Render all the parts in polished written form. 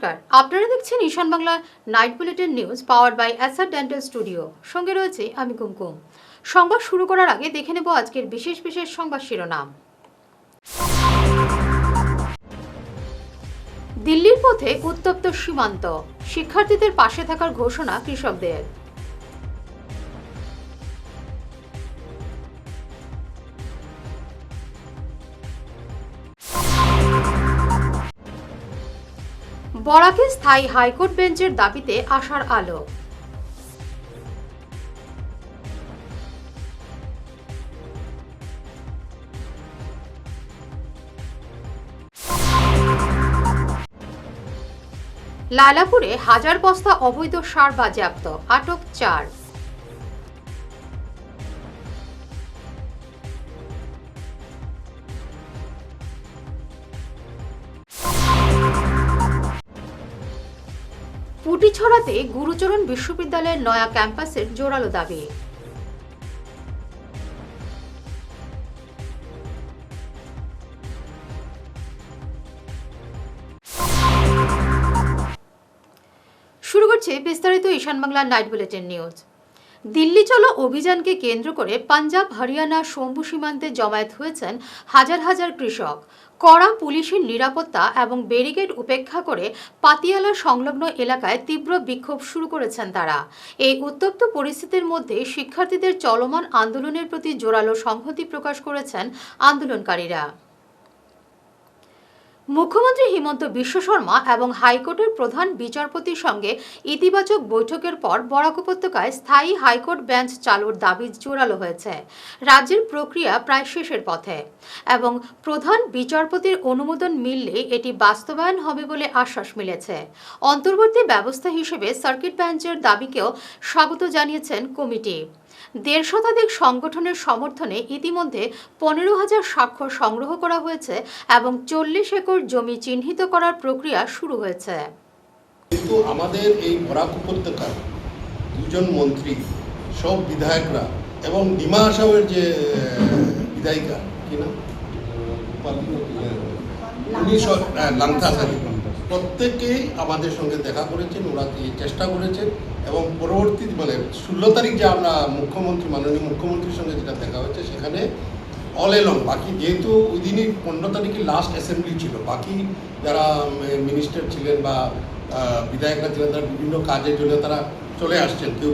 নমস্কার, আপনারা দেখছেন Ishan Bangla night bulletin news powered by Acer dental studio. সঙ্গে রয়েছে আমি কুমকুম। সংবাদ শুরু করার আগে দেখে নেব আজকের বিশেষ বিশেষ সংবাদ শিরোনাম। দিল্লির পথে উত্তপ্ত সীমান্ত, শিক্ষার্থীদের পাশে থাকার ঘোষণা কৃষকদের। বরাকে স্থায়ী হাইকোর্ট বেঞ্চের দাবিতে আশার আলো। লালাপুরে 1000 বস্তা অবৈধ সার বাজেয়াপ্ত, আটক 4। পুটিছড়াতে গুরুচরণ বিশ্ববিদ্যালয়ের নয়া ক্যাম্পাসের জোরালো দাবি। শুরু করছে বিস্তারিত Ishan Bangla night bulletin news. Delhi চলো অভিযানকে কেন্দ্র করে পাঞ্জাব, হরিয়ানা, শম্ভু সীমান্তে জমায়েত হয়েছেন হাজার হাজার কৃষক। কড়া পুলিশের নিরাপত্তা এবং ব্যারিকেড উপেক্ষা করে পাতিয়ালা সংলগ্ন এলাকায় তীব্র বিক্ষোভ শুরু করেছেন তারা। এই উত্তপ্ত পরিস্থিতির মধ্যে শিক্ষার্থীদের চলমান আন্দোলনের প্রতি জোরালো সংহতি প্রকাশ করেছেন আন্দোলনকারীরা। মুখ্যমন্ত্রী হিমন্ত বিশ্ব শর্মা এবং হাইকোর্টের প্রধান বিচারপতির সঙ্গে ইতিবাচক বৈঠকের পর বরাক উপত্যকায় স্থায়ী হাইকোর্ট বেঞ্চ চালুর দাবি জোরালো হয়েছে। রাজ্যের প্রক্রিয়া প্রায় শেষের পথে এবং প্রধান বিচারপতির অনুমোদন মিললে এটি বাস্তবায়ন হবে বলে আশ্বাস মিলেছে। অন্তর্বর্তী ব্যবস্থা হিসেবে সার্কিট বেঞ্চের দাবিকেও স্বাগত জানিয়েছেন কমিটি। 1.5 শতাধিক সংগঠনের সমর্থনে ইতিমধ্যে 15,000 স্বাক্ষর সংগ্রহ করা হয়েছে এবং 40 একর জমি চিহ্নিত করার প্রক্রিয়া শুরু হয়েছে। কিন্তু আমাদের এই বরাক উপত্যকার দুজন মন্ত্রী, সব বিধায়করা এবং ডিমা হাসাওয়ের যে বিধায়িকা কিনা লাংথাসারি, প্রত্যেকেই আমাদের সঙ্গে দেখা করেছেন, ওরা চেষ্টা করেছেন এবং পরবর্তী 16 তারিখ যে আমরা মাননীয় মুখ্যমন্ত্রীর সঙ্গে যেটা দেখা হয়েছে, সেখানে অল এলং বাকি যেহেতু ওই দিনই 15 তারিখে লাস্ট অ্যাসেম্বলি ছিল, বাকি যারা মিনিস্টার ছিলেন বা বিধায়করা ছিলেন তারা বিভিন্ন কাজের জন্য তারা চলে আসছেন, কেউ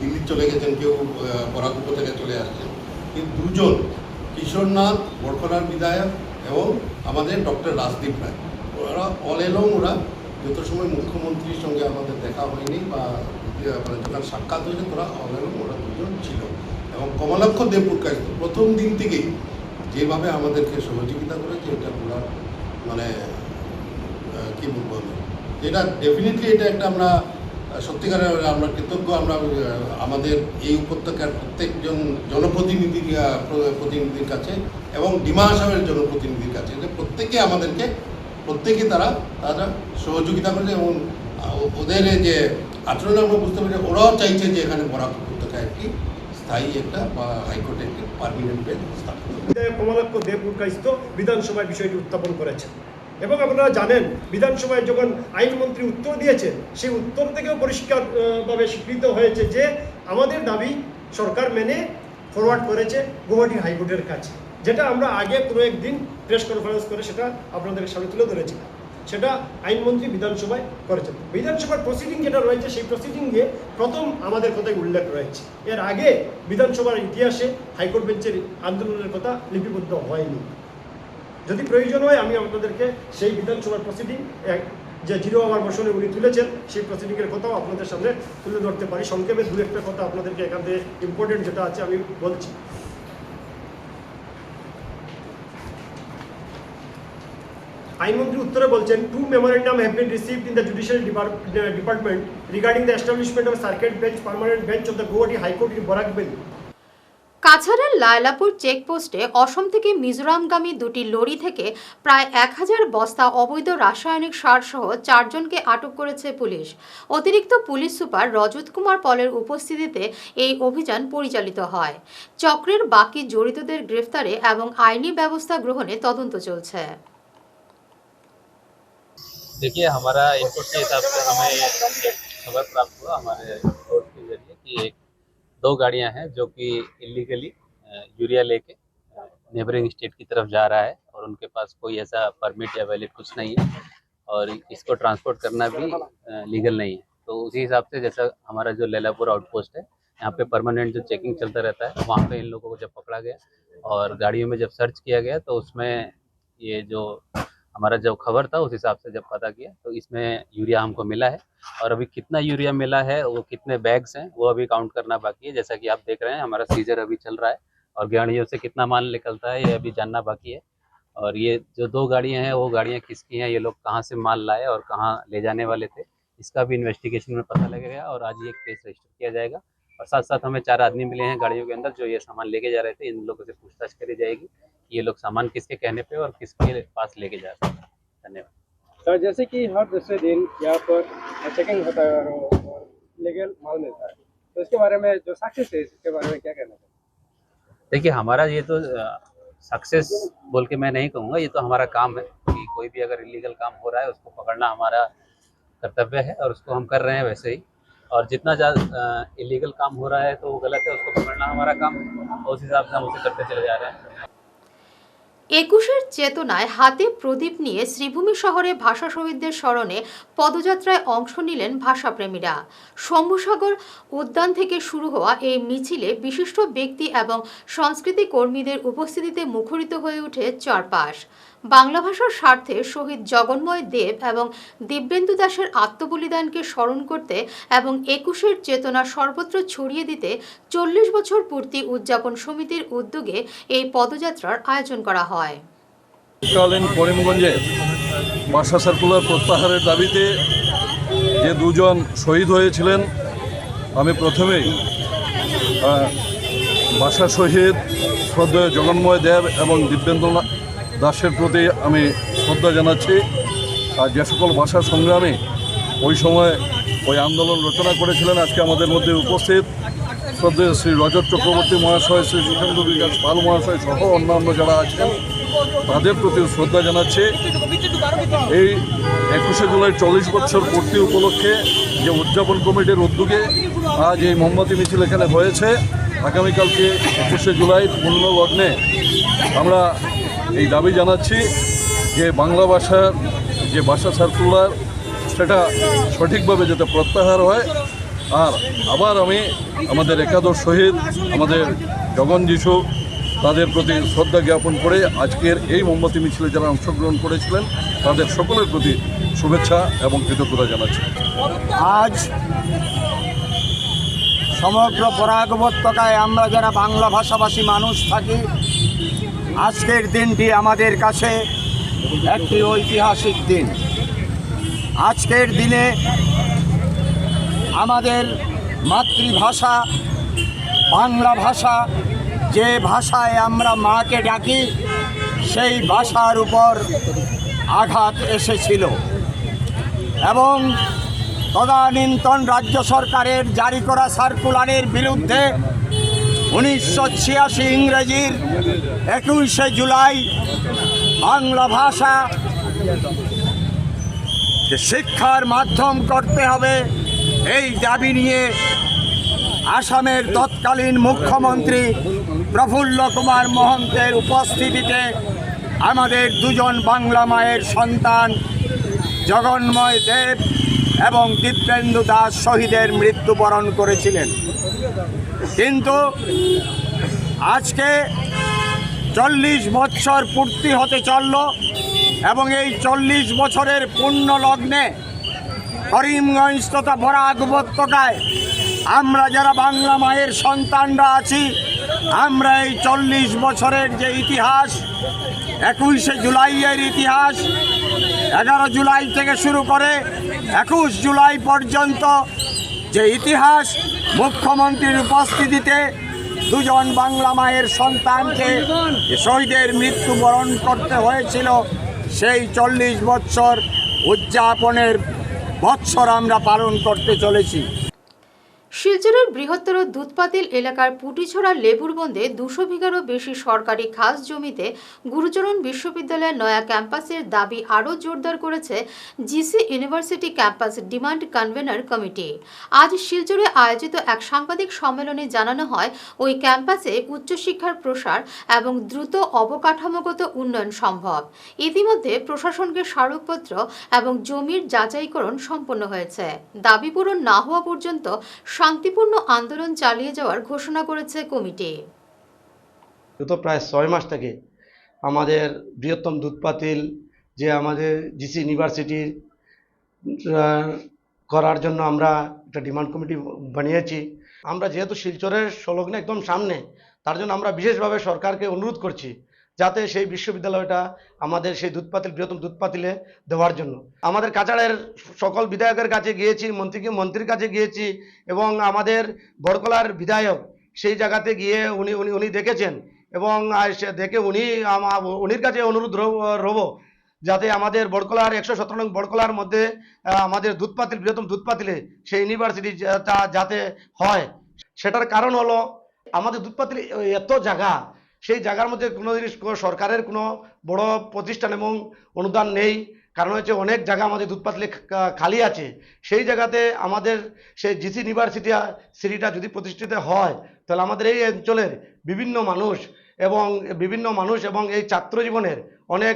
দিল্লি চলে গেছেন, কেউ বরাক উপত্যকায় চলে আসছেন। কিন্তু দুজন, কিশোরনাথ বরখলার বিধায়ক এবং আমাদের ডক্টর রাজদীপ রায়, ওরা অল এলং ওরা যত সময় মুখ্যমন্ত্রীর সঙ্গে আমাদের দেখা হয়নি বা যখন সাক্ষাৎ হয়েছে তোরা অল এলং ওরা দুজন ছিল। এবং কমলাক্ষ দেবপুরকার প্রথম দিন থেকেই যেভাবে আমাদেরকে সহযোগিতা করেছে, এটা ওরা কী বলবো আমি, এটা ডেফিনেটলি এটা একটা আমরা সত্যিকারের আমরা কৃতজ্ঞ। আমরা আমাদের এই উপত্যকার প্রত্যেকজন প্রতিনিধির কাছে এবং ডিমা হাসাওয়ের জনপ্রতিনিধির কাছে, যে প্রত্যেকে তারা সহযোগিতা করেছে এবং ওদের যে আচরণ আমরা বুঝতে পারি, ওরাও চাইছে যে এখানে বরাক উপত্যকায় একটি স্থায়ী একটা বা হাইকোর্টে একটি পার্মানেন্ট বেঞ্চ স্থাপন। কমলাক্ষ দেবপুরকাইস্ত বিধানসভায় বিষয়টি উত্থাপন করেছেন এবং আপনারা জানেন বিধানসভায় যখন আইনমন্ত্রী উত্তর দিয়েছেন, সেই উত্তর থেকেও পরিষ্কারভাবে স্বীকৃত হয়েছে যে আমাদের দাবি সরকার মেনে ফরওয়ার্ড করেছে গুয়াহাটি হাইকোর্টের কাছে, যেটা আমরা আগে কোনো একদিন প্রেস কনফারেন্স করে সেটা আপনাদের সামনে তুলে ধরেছিলাম। সেটা আইনমন্ত্রী বিধানসভায় করেছেন। বিধানসভার প্রসিডিং যেটা রয়েছে, সেই প্রসিডিংয়ে প্রথম আমাদের কথাই উল্লেখ রয়েছে। এর আগে বিধানসভার ইতিহাসে হাইকোর্ট বেঞ্চের আন্দোলনের কথা লিপিবদ্ধ হয়নি। যদি প্রয়োজন হয় আমি আপনাদেরকে সেই বিধানসভার প্রসিডিং যে 0 আওয়ার মোশনে উনি তুলেছেন, সেই প্রসিডিংয়ের কথাও আপনাদের সামনে তুলে ধরতে পারি। সংক্ষেপে 2-1টা কথা আপনাদেরকে এখান থেকে ইম্পর্টেন্ট যেটা আছে আমি বলছি। আইনমন্ত্রী উত্তরে বলছেন, 2 memorandum have been received in the Judicial Department regarding the establishment of a circuit bench, permanent bench of the Guwahati High Court in Borakbel. কাছাড়ের লায়লাপুর চেকপোস্টে অসম থেকে মিজোরামগামী 2টি লরি থেকে প্রায় 1000 বস্তা অবৈধ রাসায়নিক সার সহ 4 জনকে আটক করেছে পুলিশ। অতিরিক্ত পুলিশ সুপার রজত কুমার পলের উপস্থিতিতে এই অভিযান পরিচালিত হয়। চক্রের বাকি জড়িতদের গ্রেফতারে এবং আইনি ব্যবস্থা গ্রহণে তদন্ত চলছে। देखिए, हमारा इनपुट के हिसाब से हमें एक खबर प्राप्त हुआ हमारे रिपोर्ट के जरिए कि एक दो गाड़ियां हैं जो कि इलीगली यूरिया लेके नेबरिंग स्टेट की तरफ जा रहा है और उनके पास कोई ऐसा परमिट या वैलिड कुछ नहीं है और इसको ट्रांसपोर्ट करना भी लीगल नहीं है। तो उसी हिसाब से जैसा हमारा जो लैलापुर आउटपोस्ट है, यहाँ पे परमानेंट जो चेकिंग चलता रहता है, वहाँ पे इन लोगों को जब पकड़ा गया और गाड़ियों में जब सर्च किया गया तो उसमें ये जो हमारा जो खबर था उस हिसाब से जब पता किया तो इसमें यूरिया हमको मिला है। और अभी कितना यूरिया मिला है, वो कितने बैग्स हैं, वो अभी काउंट करना बाकी है। जैसा कि आप देख रहे हैं, हमारा सीजर अभी चल रहा है और गाड़ियों से कितना माल निकलता है ये अभी जानना बाकी है। और ये जो दो गाड़ियां हैं वो गाड़ियां किसकी हैं, ये लोग कहाँ से माल लाए और कहाँ ले जाने वाले थे, इसका भी इन्वेस्टिगेशन में पता लगेगा और आज ये एक केस रजिस्टर किया जाएगा। और साथ साथ हमें 4 आदमी मिले हैं गाड़ियों के अंदर जो ये सामान लेके जा रहे थे। इन लोगों से पूछताछ करी जाएगी कि ये लोग सामान किसके कहने पे और किसके पास लेके जा रहे हैं। धन्यवाद। सर, जैसे कि हर दूसरे दिन यहाँ पर चेकिंग होता है और लीगल माल मिलता है, तो इसके बारे में जो सक्सेस है इसके बारे में क्या कहना चाहिए? देखिए, हमारा ये तो सक्सेस बोल के मैं नहीं कहूँगा, ये तो हमारा काम है कि कोई भी अगर इलीगल काम हो रहा है उसको पकड़ना हमारा कर्तव्य है और उसको हम कर रहे हैं वैसे ही। और जितना ज़्यादा इलीगल काम हो रहा है तो वो गलत है, उसको पकड़ना हमारा काम है और उस हिसाब से हम उसे करते चले जा रहे हैं। 21-এর চেতনায় হাতে প্রদীপ নিয়ে শ্রীভূমি শহরে ভাষা শহীদদের স্মরণে পদযাত্রায় অংশ নিলেন ভাষাপ্রেমীরা। শম্ভুসাগর উদ্যান থেকে শুরু হওয়া এই মিছিলে বিশিষ্ট ব্যক্তি এবং সংস্কৃতি কর্মীদের উপস্থিতিতে মুখরিত হয়ে ওঠে চারপাশ। বাংলা ভাষার স্বার্থে শহীদ জগন্ময় দেব এবং দিব্যেন্দু দাশের আত্মবলিদানকে স্মরণ করতে এবং 21-এর চেতনা সর্বত্র ছড়িয়ে দিতে 40 বছর পূর্তি উদযাপন সমিতির উদ্যোগে এই পদযাত্রার আয়োজন করা হয়। কালীন করিমগঞ্জে ভাষা সার্কুলার প্রত্যাহারের দাবিতে যে দুজন শহীদ হয়েছিলেন, আমি প্রথমেই ভাষা শহীদ শ্রদ্ধেয় জগন্ময় দেব এবং দিব্যেন্দু দাশের প্রতি আমি শ্রদ্ধা জানাচ্ছি। আর যে সকল ভাষা সংগ্রামী ওই সময় ওই আন্দোলন রচনা করেছিলেন, আজকে আমাদের মধ্যে উপস্থিত শ্রদ্ধেয় শ্রী রজত চক্রবর্তী মহাশয়, শ্রী সুখেন্দু বিকাশ পাল মহাশয় সহ অন্যান্য যারা আছেন তাদের প্রতি শ্রদ্ধা জানাচ্ছি। এই 21শে জুলাই 40 বছর পূর্তি উপলক্ষে যে উদযাপন কমিটির উদ্যোগে আজ এই মোমবাতি মিছিল এখানে হয়েছে, আগামীকালকে 21শে জুলাই পূর্ণ লগ্নে আমরা এই দাবি জানাচ্ছি যে বাংলা ভাষার যে ভাষা সার্কুলার সেটা সঠিকভাবে যাতে প্রত্যাহার হয়। আর আবার আমি আমাদের একাদশ শহীদ আমাদের জগন যিশু তাদের প্রতি শ্রদ্ধা জ্ঞাপন করে আজকের এই মোমবাতি মিছিলে যারা অংশগ্রহণ করেছিলেন তাদের সকলের প্রতি শুভেচ্ছা এবং কৃতজ্ঞতা জানাচ্ছি। আজ সমগ্র বরাক উপত্যকায় আমরা যারা বাংলা ভাষাভাষী মানুষ থাকি, আজকের দিনটি আমাদের কাছে একটি ঐতিহাসিক দিন। আজকের দিনে আমাদের মাতৃভাষা বাংলা ভাষা, যে ভাষায় আমরা মাকে ডাকি, সেই ভাষার উপর আঘাত এসেছিল এবং তদানীন্তন রাজ্য সরকারের জারি করা সার্কুলারের বিরুদ্ধে 1986 ইংরেজির 21শে জুলাই বাংলা ভাষা শিক্ষার মাধ্যম করতে হবে, এই দাবি নিয়ে আসামের তৎকালীন মুখ্যমন্ত্রী প্রফুল্ল কুমার মহন্তের উপস্থিতিতে আমাদের দুজন বাংলা মায়ের সন্তান জগন্ময় দেব এবং দিব্যেন্দু দাস শহীদের মৃত্যুবরণ করেছিলেন। কিন্তু আজকে 40 বছর পূর্তি হতে চলল এবং এই 40 বছরের পূর্ণ লগ্নে করিমগঞ্জ তথা বরাক উপত্যকায় আমরা যারা বাংলা মায়ের সন্তানরা আছি, আমরা এই 40 বছরের যে ইতিহাস, 21শে জুলাইয়ের ইতিহাস, 11 জুলাই থেকে শুরু করে 21 জুলাই পর্যন্ত যে ইতিহাস, মুখ্যমন্ত্রীর উপস্থিতিতে দুজন বাংলা মায়ের সন্তানকে শহীদের মৃত্যুবরণ করতে হয়েছিল, সেই 40 বছর উদযাপনের বৎসর আমরা পালন করতে চলেছি। শিলচরের বৃহত্তর দুধপাতিল এলাকার পুটিছড়া লেবুরবন্দে 200 বিঘারও বেশি সরকারি খাস জমিতে গুরুচরণ বিশ্ববিদ্যালয়ের নয়া ক্যাম্পাসের দাবি আরও জোরদার করেছে GC university campus demand convenor committee. আজ শিলচরে আয়োজিত এক সাংবাদিক সম্মেলনে জানানো হয়, ওই ক্যাম্পাসে উচ্চশিক্ষার প্রসার এবং দ্রুত অবকাঠামোগত উন্নয়ন সম্ভব। ইতিমধ্যে প্রশাসনকে স্মারকপত্র এবং জমির যাচাইকরণ সম্পন্ন হয়েছে। দাবি পূরণ না হওয়া পর্যন্ত শান্তিপূর্ণ আন্দোলন চালিয়ে যাওয়ার ঘোষণা করেছে কমিটি। গত প্রায় 6 মাস থেকে আমাদের বৃহত্তম দুধপাতিল যে আমাদের জিসি ইউনিভার্সিটি করার জন্য আমরা একটা ডিমান্ড কমিটি বানিয়েছি। আমরা যেহেতু শিলচরের সংলগ্ন একদম সামনে, তার জন্য আমরা বিশেষভাবে সরকারকে অনুরোধ করছি যাতে সেই বিশ্ববিদ্যালয়টা আমাদের সেই দুধপাতিল বৃহত্তম দুধপাতিলে দেওয়ার জন্য। আমাদের কাছাড়ের সকল বিধায়কের কাছে গিয়েছি, মন্ত্রীর কাছে গিয়েছি, এবং আমাদের বড়কলার বিধায়ক সেই জায়গাতে গিয়ে উনি দেখেছেন, এবং দেখে উনির কাছে অনুরোধ রব যাতে আমাদের বড়কলার 117 নং বড়কলার মধ্যে আমাদের দুধপাতিল বৃহত্তম দুধপাতিলে সেই ইউনিভার্সিটি যাতে হয়। সেটার কারণ হলো আমাদের দুধপাতিলে এত জায়গা, সেই জায়গার মধ্যে কোনো জিনিস সরকারের কোনো বড় প্রতিষ্ঠান এবং অনুদান নেই। কারণ হচ্ছে অনেক জায়গা আমাদের দুধপাতিলে খালি আছে। সেই জায়গাতে আমাদের সেই জিসি ইউনিভার্সিটিটা যদি প্রতিষ্ঠিত হয়, তাহলে আমাদের এই অঞ্চলের বিভিন্ন মানুষ এবং এই ছাত্র জীবনের অনেক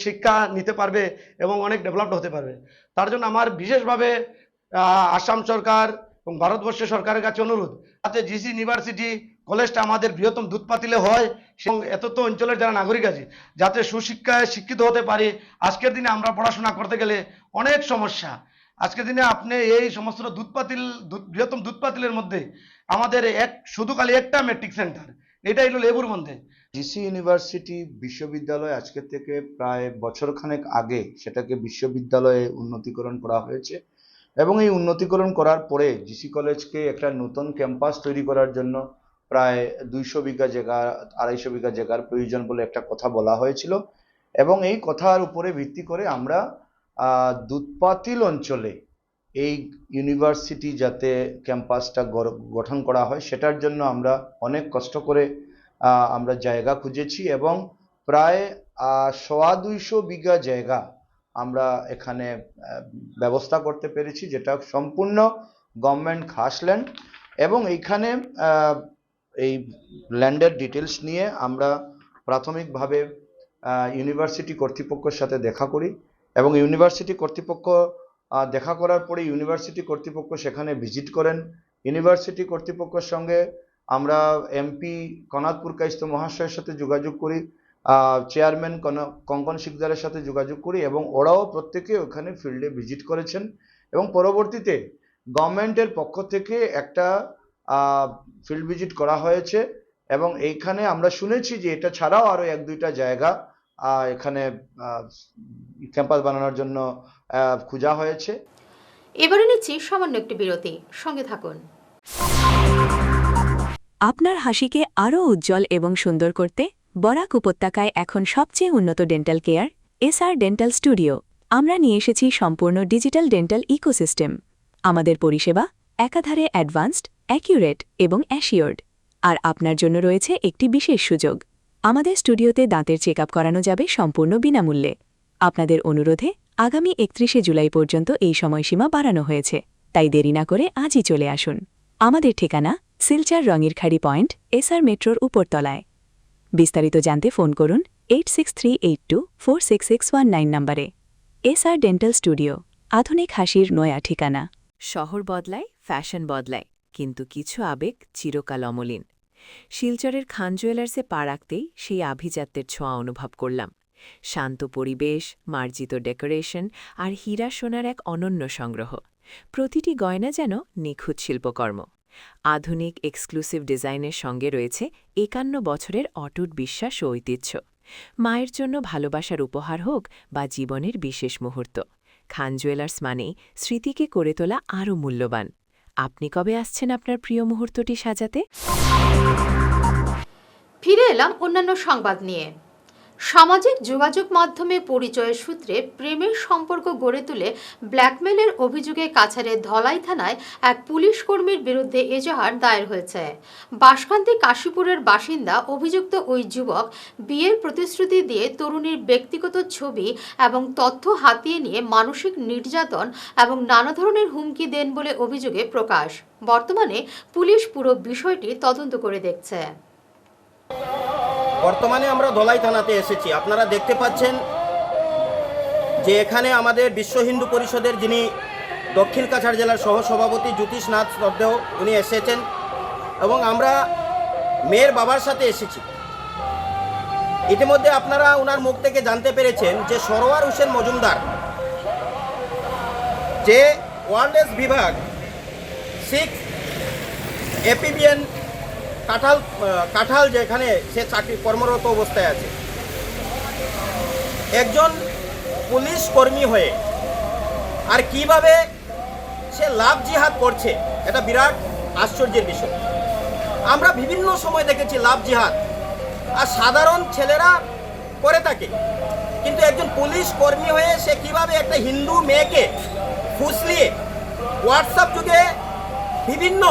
শিক্ষা নিতে পারবে এবং অনেক ডেভেলপড হতে পারবে। তার জন্য আমার বিশেষভাবে আসাম সরকার এবং ভারতবর্ষের সরকারের কাছে অনুরোধ যাতে জিসি ইউনিভার্সিটি কলেজটা আমাদের বৃহত্তম দুধপাতিলে হয়, এবং এত তো অঞ্চলের যারা নাগরিক আছে যাতে সুশিক্ষায় শিক্ষিত হতে পারে। আজকের দিনে আমরা পড়াশোনা করতে গেলে অনেক সমস্যা। আজকের দিনে আপনি এই সমস্ত বৃহত্তম দুধপাতিলের মধ্যে আমাদের শুধু খালি একটা মেট্রিক সেন্টার, এটাই হলো লেবুর মধ্যে। জিসি ইউনিভার্সিটি বিশ্ববিদ্যালয় আজকে থেকে প্রায় বছরখানেক আগে সেটাকে বিশ্ববিদ্যালয়ে উন্নতিকরণ করা হয়েছে, এবং এই উন্নতিকরণ করার পরে জিসি কলেজকে একটা নতুন ক্যাম্পাস তৈরি করার জন্য প্রায় 200 বিঘা জায়গা 250 বিঘা জায়গার প্রয়োজন বলে একটা কথা বলা হয়েছিল, এবং এই কথার উপরে ভিত্তি করে আমরা দুধপাতিল অঞ্চলে এই ইউনিভার্সিটি যাতে ক্যাম্পাসটা গঠন করা হয় সেটার জন্য আমরা অনেক কষ্ট করে আমরা জায়গা খুঁজেছি, এবং প্রায় 250 বিঘা জায়গা আমরা এখানে ব্যবস্থা করতে পেরেছি, যেটা সম্পূর্ণ গভর্নমেন্ট খাস ল্যান্ড। এবং এইখানে এই ল্যান্ডের ডিটেলস নিয়ে আমরা প্রাথমিকভাবে ইউনিভার্সিটি কর্তৃপক্ষের সাথে দেখা করি, এবং ইউনিভার্সিটি কর্তৃপক্ষ দেখা করার পরে ইউনিভার্সিটি কর্তৃপক্ষ সেখানে ভিজিট করেন। ইউনিভার্সিটি কর্তৃপক্ষের সঙ্গে আমরা এমপি কনাদপুর কাইস্ত মহাশয়ের সাথে যোগাযোগ করি, চেয়ারম্যান কঙ্কন শিকদারের সাথে যোগাযোগ করি, এবং ওরাও প্রত্যেকে ওখানে ফিল্ডে ভিজিট করেছেন। এবং পরবর্তীতে গভর্নমেন্টের পক্ষ থেকে একটা ফিল্ড ভিজিট করা হয়েছে, এবং এইখানে আমরা শুনেছি যে এটা ছাড়াও আরও 1-2টা জায়গা এখানে ক্যাম্পাস বানানোর জন্য খোঁজা হয়েছে। এবারে নিচ্ছি সামান্য একটি বিরতি, সঙ্গে থাকুন। আপনার হাসিকে আরও উজ্জ্বল এবং সুন্দর করতে বরাক উপত্যকায় এখন সবচেয়ে উন্নত dental care SR dental studio. আমরা নিয়ে এসেছি সম্পূর্ণ ডিজিটাল ডেন্টাল ইকোসিস্টেম। আমাদের পরিষেবা একাধারে অ্যাডভান্সড, অ্যাকিউরেট এবং অ্যাসিওর্ড। আর আপনার জন্য রয়েছে একটি বিশেষ সুযোগ, আমাদের স্টুডিওতে দাঁতের চেকআপ করানো যাবে সম্পূর্ণ বিনামূল্যে। আপনাদের অনুরোধে আগামী 31শে জুলাই পর্যন্ত এই সময়সীমা বাড়ানো হয়েছে, তাই দেরি না করে আজই চলে আসুন। আমাদের ঠিকানা সিলচার রঙিরখাড়ি পয়েন্ট, এসআর মেট্রোর উপরতলায়। বিস্তারিত জানতে ফোন করুন 8638246619 নম্বরে। এসআর ডেন্টাল স্টুডিও, আধুনিক হাসির নয়া ঠিকানা। শহর বদলায়, ফ্যাশন বদলায়, কিন্তু কিছু আবেগ চিরকাল অমলিন। শিলচরের খান জুয়েলার্সে পা রাখতেই সেই আভিজাত্যের ছোঁয়া অনুভব করলাম। শান্ত পরিবেশ, মার্জিত ডেকোরেশন আর হীরা সোনার এক অনন্য সংগ্রহ। প্রতিটি গয়না যেন নিখুঁত শিল্পকর্ম। আধুনিক এক্সক্লুসিভ ডিজাইনের সঙ্গে রয়েছে 51 বছরের অটুট বিশ্বাস ও ঐতিহ্য। মায়ের জন্য ভালোবাসার উপহার হোক বা জীবনের বিশেষ মুহূর্ত, খান জুয়েলার্স মানেই স্মৃতিকে করে তোলা আরও মূল্যবান। আপনি কবে আসছেন আপনার প্রিয় মুহূর্তটি সাজাতে? ফিরে এলাম অন্যান্য সংবাদ নিয়ে। সামাজিক যোগাযোগ মাধ্যমে পরিচয়ের সূত্রে প্রেমের সম্পর্ক গড়ে তুলে ব্ল্যাকমেলের অভিযোগে কাছাড়ের ধলাই থানায় এক পুলিশ কর্মীর বিরুদ্ধে এজাহার দায়ের হয়েছে। বাঁশকান্দি কাশীপুরের বাসিন্দা অভিযুক্ত ওই যুবক বিয়ের প্রতিশ্রুতি দিয়ে তরুণীর ব্যক্তিগত ছবি এবং তথ্য হাতিয়ে নিয়ে মানসিক নির্যাতন এবং নানা ধরনের হুমকি দেন বলে অভিযোগে প্রকাশ। বর্তমানে পুলিশ পুরো বিষয়টি তদন্ত করে দেখছে। বর্তমানে আমরা ধলাই থানাতে এসেছি। আপনারা দেখতে পাচ্ছেন যে এখানে আমাদের বিশ্ব হিন্দু পরিষদের যিনি দক্ষিণ কাছাড় জেলার সহসভাপতি জ্যোতিষনাথ শ্রদ্ধেয় উনি এসেছেন এবং আমরা মেয়ের বাবার সাথে এসেছি। ইতিমধ্যে আপনারা ওনার মুখ থেকে জানতে পেরেছেন যে সরোয়ার হোসেন মজুমদার, যে ওয়ারলেস বিভাগ 6 এপিবিএন কাঁঠাল যেখানে সে চাকরি কর্মরত অবস্থায় আছে, একজন পুলিশ কর্মী হয়ে আর কিভাবে সে লাভ জিহাদ করছে, এটা বিরাট আশ্চর্যের বিষয়। আমরা বিভিন্ন সময় দেখেছি লাভ জিহাদ আর সাধারণ ছেলেরা করে থাকে, কিন্তু একজন পুলিশ কর্মী হয়ে সে কিভাবে একটা হিন্দু মেয়েকে ফুসলিয়ে হোয়াটসঅ্যাপ যুগে বিভিন্ন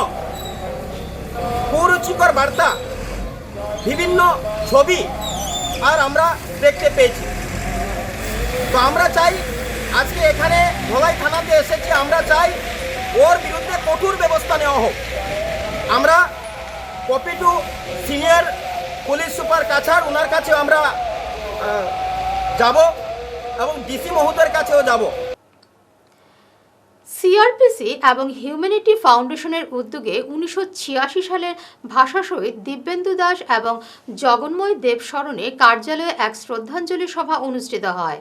কুরুচিকর বার্তা, বিভিন্ন ছবি আর আমরা দেখতে পেয়েছি। তো আমরা চাই, আজকে এখানে ধলাই থানাতে এসেছি, আমরা চাই ওর বিরুদ্ধে কঠোর ব্যবস্থা নেওয়া হোক। আমরা copy to senior police super Cachar, ওনার কাছেও আমরা যাব এবং ডিসি মহোদয়ের কাছেও যাব। সিআরপিসি এবং হিউম্যানিটি ফাউন্ডেশনের উদ্যোগে 1986 সালের ভাষা শহীদ দিব্যেন্দু দাস এবং জগন্ময় দেব স্মরণে কার্যালয়ে এক শ্রদ্ধাঞ্জলি সভা অনুষ্ঠিত হয়।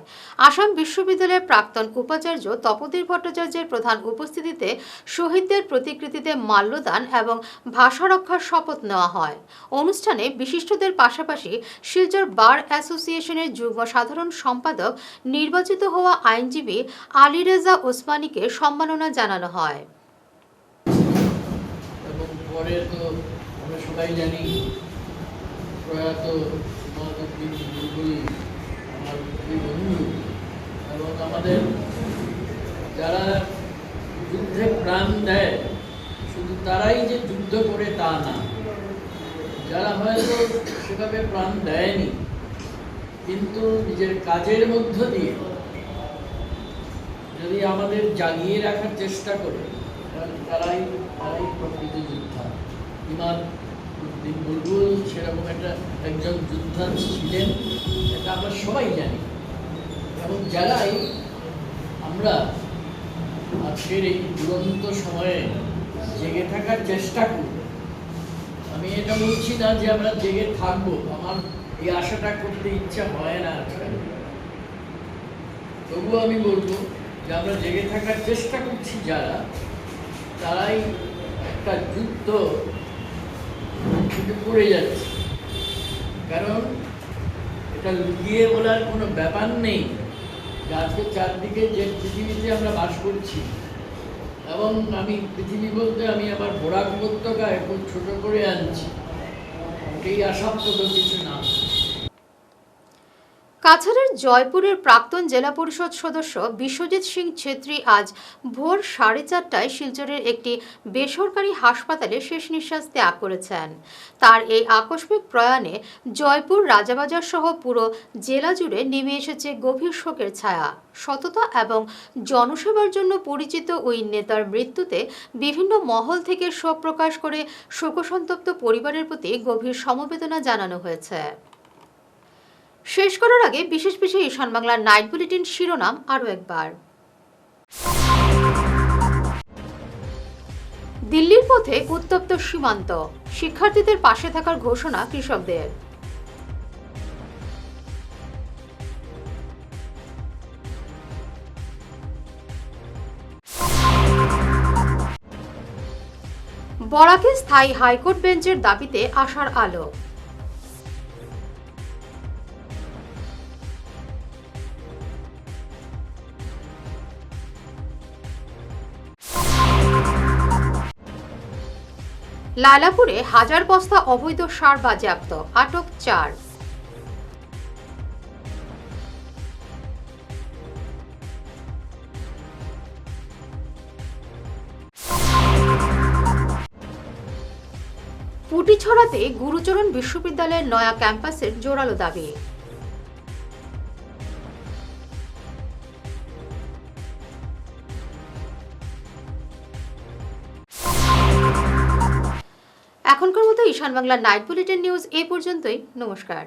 আসাম বিশ্ববিদ্যালয়ের প্রাক্তন উপাচার্য তপোধীর ভট্টাচার্যের প্রধান উপস্থিতিতে শহীদদের প্রতিকৃতিতে মাল্যদান এবং ভাষা রক্ষার শপথ নেওয়া হয়। অনুষ্ঠানে বিশিষ্টদের পাশাপাশি শিলচর বার অ্যাসোসিয়েশনের যুগ্ম সাধারণ সম্পাদক নির্বাচিত হওয়া আইনজীবী আলী রেজা ওসমানীকে সম্মাননা জানানো হয়। এবং পরে তো আমরা সবাই জানি প্রয়াত মহাদেব বুলবুল আমার বন্ধু, এবং আমাদের যারা যুদ্ধে প্রাণ দেয় শুধু তারাই যে যুদ্ধ করে তা না, যারা হয়তো সেভাবে প্রাণ দেয়নি কিন্তু নিজের কাজের মধ্য দিয়ে যদি আমাদের জাগিয়ে রাখার চেষ্টা করে, তারাই প্রকৃত যোদ্ধা। ইমাদ উদ্দিন বুলবুল সেরকম একজন যোদ্ধা ছিলেন, এটা আমরা সবাই জানি। এবং যারাই আমরা আজকের এই দুরন্ত সময়ে জেগে থাকার চেষ্টা করি, আমি এটা বলছি না যে আমরা জেগে থাকবো, আমার এই আশাটা করতে ইচ্ছা হয় না, তবুও আমি বলবো যে আমরা জেগে থাকার চেষ্টা করছি যারা, তারাই একটা যুদ্ধ পড়ে যাচ্ছে। কারণ এটা লুকিয়ে বলার কোনো ব্যাপার নেই যে আজকে চারদিকে যে পৃথিবীতে আমরা বাস করছি, এবং আমি পৃথিবী বলতে আমি আবার বরাক উপত্যকা এখন ছোট করে আনছি, এই আশাপ্রদ কিছু না। কাছাড়ের জয়পুরের প্রাক্তন জেলা পরিষদ সদস্য বিশ্বজিৎ সিং ছেত্রী আজ ভোর 4:30টায় শিলচরের একটি বেসরকারি হাসপাতালে শেষ নিঃশ্বাস ত্যাগ করেছেন। তার এই আকস্মিক প্রয়াণে জয়পুর, রাজাবাজার সহ পুরো জেলা জুড়ে নেমে এসেছে গভীর শোকের ছায়া। সততা এবং জনসেবার জন্য পরিচিত ওই নেতার মৃত্যুতে বিভিন্ন মহল থেকে শোক প্রকাশ করে শোকসন্তপ্ত পরিবারের প্রতি গভীর সমবেদনা জানানো হয়েছে। শেষ করার আগে বিশেষ ঈশান বাংলার নাইট বুলেটিন শিরোনাম আরও একবার। দিল্লির পথে উত্তপ্ত সীমান্ত, শিক্ষার্থীদের পাশে থাকার ঘোষণা কৃষকদের। বরাকে স্থায়ী হাইকোর্ট বেঞ্চের দাবিতে আশার আলো। লালাপুরে 1000 বস্তা অবৈধ সার বাজেয়াপ্ত, আটক 4। গুটি ছড়াতে গুরুচরণ বিশ্ববিদ্যালয়ের নয়া ক্যাম্পাসের জোরালো দাবি। এখনকার মতো ঈশান বাংলা নাইট বুলেটিন নিউজ এই পর্যন্তই। নমস্কার।